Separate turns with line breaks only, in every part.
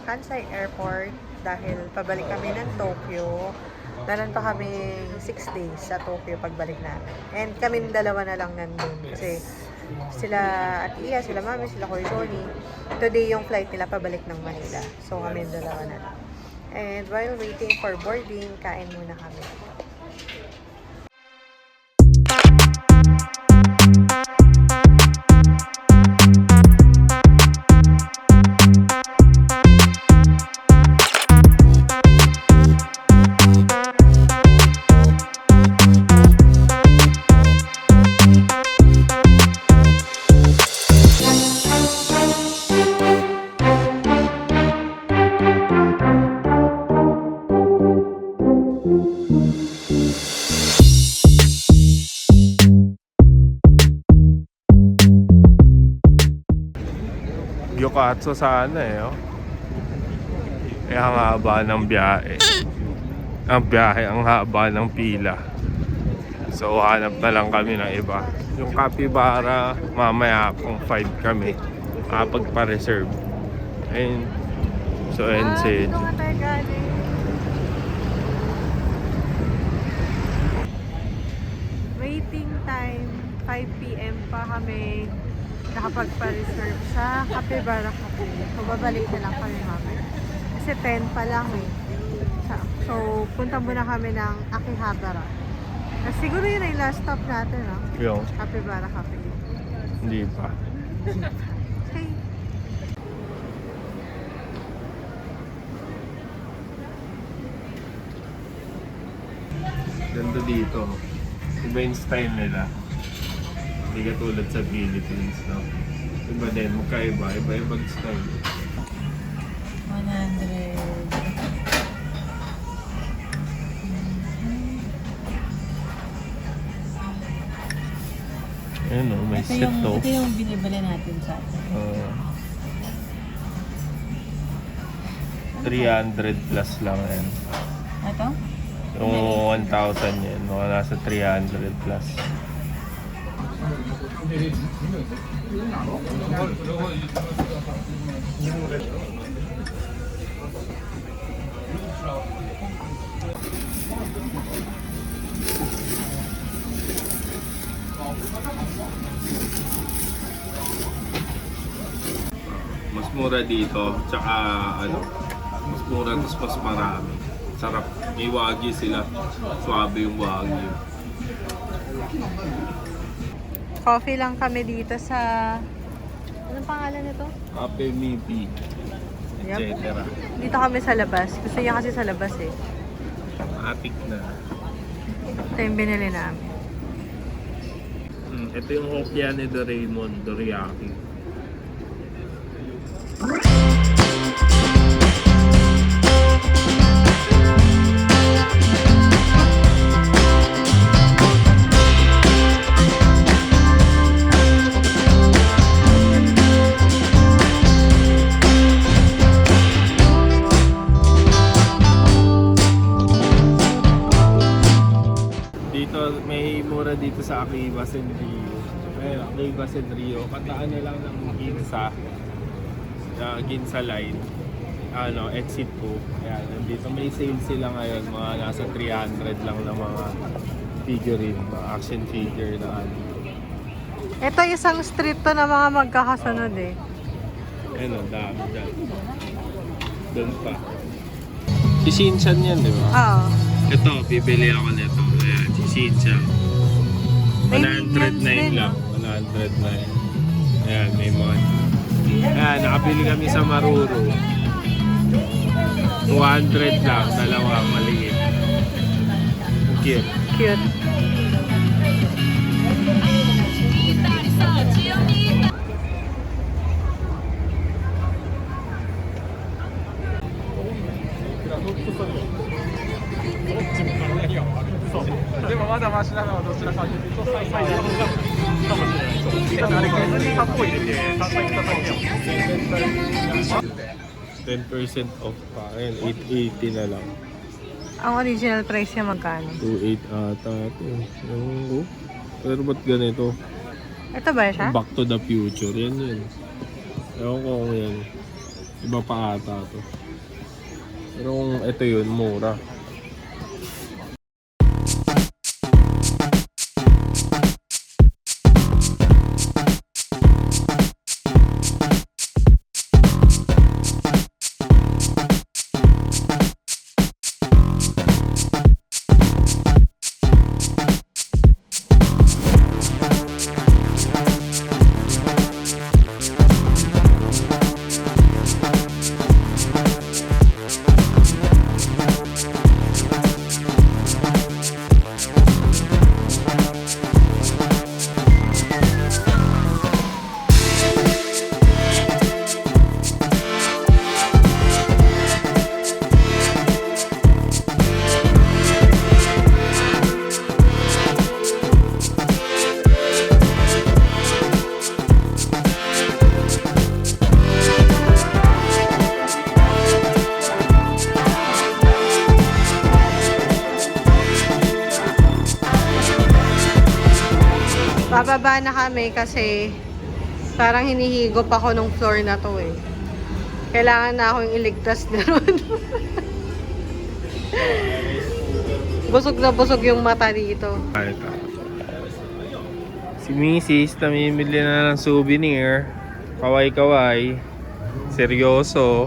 Kansai Airport dahil pabalik kami ng Tokyo. Naroon pa kami 6 days sa Tokyo pagbalik namin. And kami dalawa na lang nandun kasi sila at Iya, sila Mami, sila Kuya Johnny. Today yung flight nila pabalik ng Manila. So kami dalawa na lang. And while waiting for boarding, kain muna kami.
Gyokatsu sana eh, oh. Eh, ang haba ng biyahe. Ang haba ng pila. So, hanap na lang kami ng iba. Yung capybara, mamaya kung 5 kami, pagpa-reserve. Ayun. So, NC.
Dito nga tayo galing. Waiting time, 5 PM pa kami nakapagpa-reserve sa Capybara Cafe. So, babalik na lang kami mamaya. Kasi 10 pa lang eh. So, punta muna kami ng Akihabara. Siguro yun ay last stop natin, no?
Yung,
Capybara Cafe.
hindi pa.
Okay.
Ganda dito. Iba yung style nila. Hindi katulad sa Philippines, no? Iba din, magkaiba. Iba-ibang style.
100.
Ayun, oh, may set to.
Ito yung binibili natin sa atin.
300 plus lang yan.
Ito?
Yung 1,000 yan, mga nasa 300 plus. Mas mura dito, tsaka ano, mas mura tapos mas marami. Sarap. May wagyu sila. Suabe yung wagyu.
Coffee lang kami dito sa... Anong pangalan nito?
Cafe Mipi, etc.
Dito kami sa labas. Gusto niya kasi sa labas eh.
Atik na.
Ito yung binili namin.
Ito yung hopya ni Doraemon, Dorayaki. May mura dito sa Akiba Senrio. Akiba Senrio. Kataan na lang ng Ginza. Ginza line. Exit po. Ayan, nandito may sale sila ngayon. Mga nasa 300 lang na mga figurine. Mga action figure na ano.
Ito isang street to na mga magkakasunod eh.
Ayun, dami dyan. Doon pa. Si Shinchan yan, di ba?
Oo.
Ito, bibili ako nito. Ayan, si Shinchan.
May minions
109
din,
lang. 109. Ayan, may mga... Ayan, nakabili kami sa Maruru. 200 lang. Dalawa, maliit. Cute.
Cute.
$10% off pa. Ayan, 880 na lang.
Ang original price niya magkano?
2.8 ata ito. Yung, pero ba't ganito?
Ito ba siya?
Back to the Future. Yan yun. Ewan ko kung yan. Iba pa ata to. Pero kung ito yun, mura.
Bababa na kami kasi parang hinihigop ako nung floor na to eh. Kailangan na akong iligtas na ron. Busog na busog yung mata dito.
Ito. Si Mrs. namimili na ng souvenir. Kaway-kaway. Seryoso.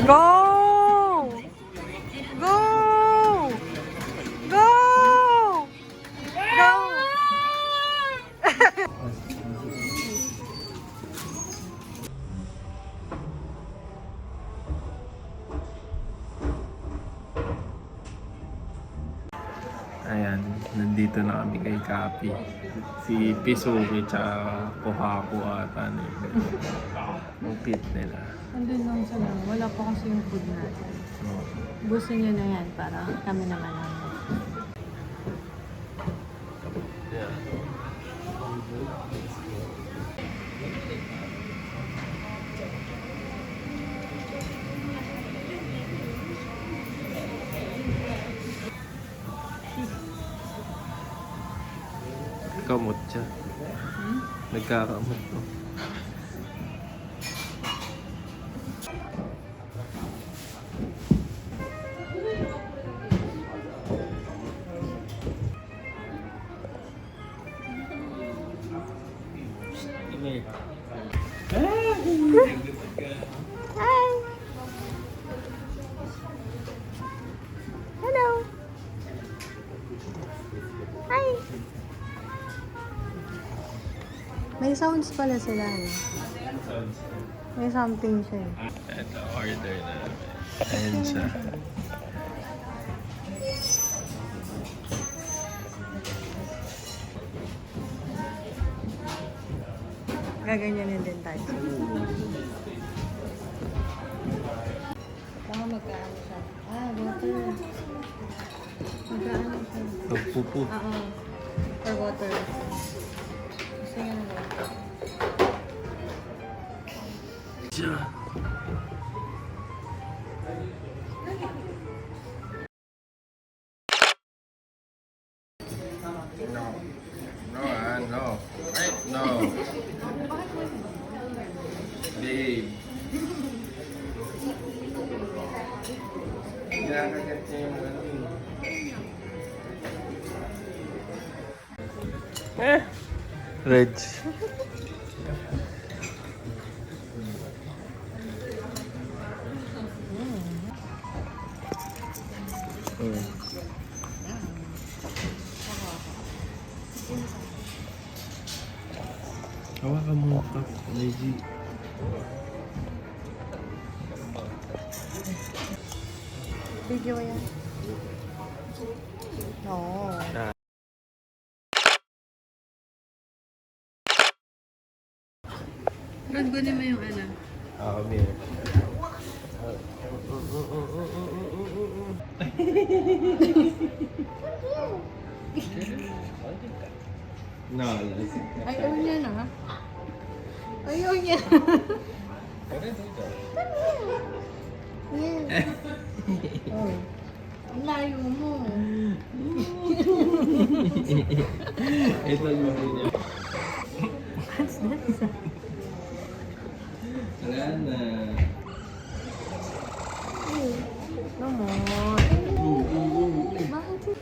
Go! Go! Go! Go!
Ayan, nandito na kami kay Kapi. Si Pisuki tsaka Kohaku ata na yun. Ang pit nila.
Andun lang sila. Wala pa kasi yung food natin. Gusto nyo na yan para kami naman lang.
Kamot siya. Nagkakamot to.
Hello. Hi. May sounds pala sila. Eh. May something siya. Eh.
Ito, order na namin. Ayan siya.
Gaganyanin din tayo.
Baka magkaano siya. Water. Magkaano siya.
Nagpupu.
Oo. For water. Gusto niya ng water.
Siya. No. No, no. Right? No. Babe. Kinakagat niya yung ano eh. Reg. Hawakan mo ka, Lady.
Video yan. Oo.
Brad, kunin mo yung ano.
Kami. Nalas.
Ayaw niya na. Ayaw niya. Yan. Oh. Ang layo mo.
Ito yung niya. Wala na.
Naman. Bakit?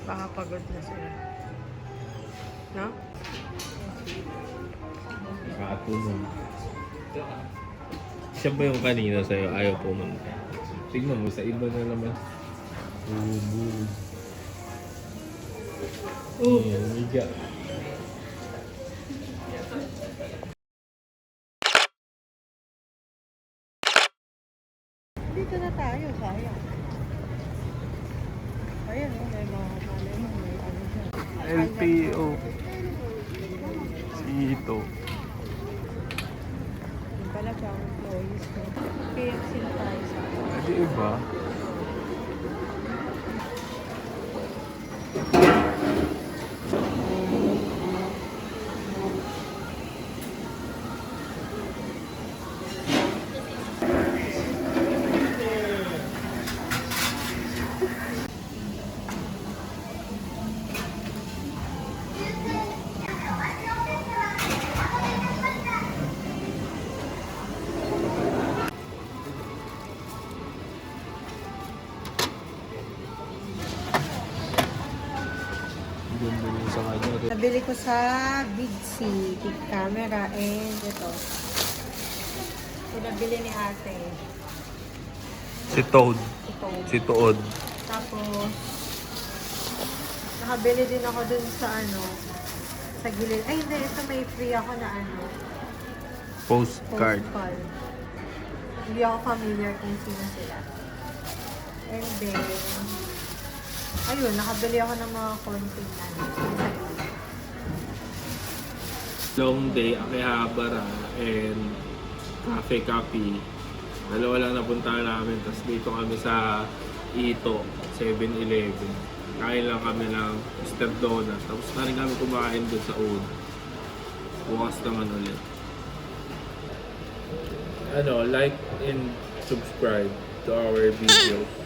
Baka pagod na sila. No?
Nakatulong. Siya ba yung kanina sa'yo ayaw pumunta? Tignan mo, sa iba na naman. Miga.
Dito na tayo, sayang. Ayan, may mga malay mo, may ano dyan.
LTO. Ito.
Yung pala siya ang employees ko. KFC na tayo sa akin.
Pwede iba. Ganda yung sa kanya.
Nabili ko sa Big C, big camera, and ito. Ito nabili ni ate.
Si Toad.
Ito.
Si Toad.
Tapos, nakabili din ako dun sa ano, sa gilid. Ay, hindi. Ito may free ako na ano,
Postcard.
postcard. Hindi ako familiar kung sino sila. And then, ayun, nakabili ako ng mga konting ano.
Long Day, Akihabara, and Cafe Capi. Dalawa lang napunta namin. Tapos dito kami sa Ito, 7-Eleven. Kain lang kami ng Mr. Donut. Tapos na rin kami kumain doon sa Oud. Bukas naman ulit. Like and subscribe to our videos.